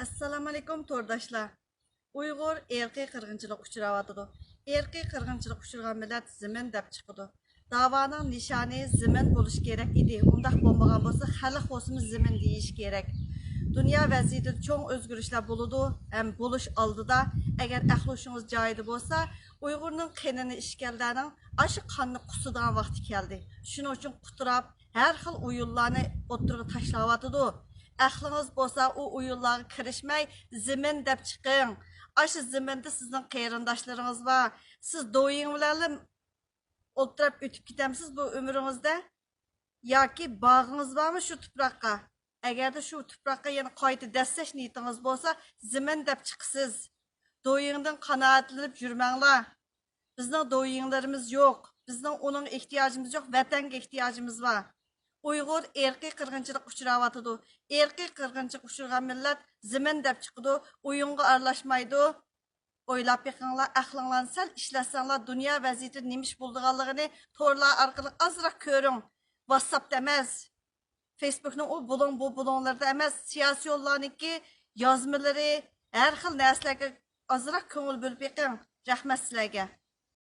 Assalomu alaykum to'rdoshlar. Uyg'ur erkiy qirg'inchilik uchrayotidi. Erkiy qirg'inchilik uchragan millat zimin deb chiqadi. Da'voning nishoni zimin bo'lishi kerak edi. Undaq bo'lmagan bo'lsa, xalq bo'lsin zimin deyish kerak. Dunyo vaziyatida cho'ng o'zgarishlar bo'ladi, ham bo'lish oldida agar aqlishingiz joyida bo'lsa, Uyg'urning qinini ishkallarning aşı qonni qusidigan vaqti keldi. Shuning uchun quturab, har xil o'yinlarni o'ttirib tashlayotidi. Aqlingiz bo'lsa, u o'yinlarga kirishmay, zimin deb chiqing. Aşı zimində sizin qeyrindaşlarınız var. Siz doying bilan o'tirib o'tib ketamsiz bu umringizda yoki bog'ingiz bormi shu tuproqqa? Agarda shu tuproqqa yana qayta dassash niyatingiz bo'lsa, zimin deb chiqsiz. Doyingdan qanoatlanib yurmanglar. Bizning doyinglarimiz yo'q. Bizning uning ehtiyojimiz yo'q, vatanga ehtiyojimiz var. Uyg'ur erkiy qirg'inchilik uchrayotidi. Erkiy qirg'inchilik uchragan millat zimin deb chiqdi, o'yinga aralashmaydi. O'ylab beqinglar, aqlinglarni sal ishlasanglar, dunyo vaziyati nimish bo'lganligini to'rlar orqali azroq ko'ring. WhatsAppda emas, Facebookning u bulon bu bulonlarda emas, siyosiy yo'llarniki yozmalari, har xil narsalarga azroq ko'ngil bo'lib beqing. Rahmat sizlarga.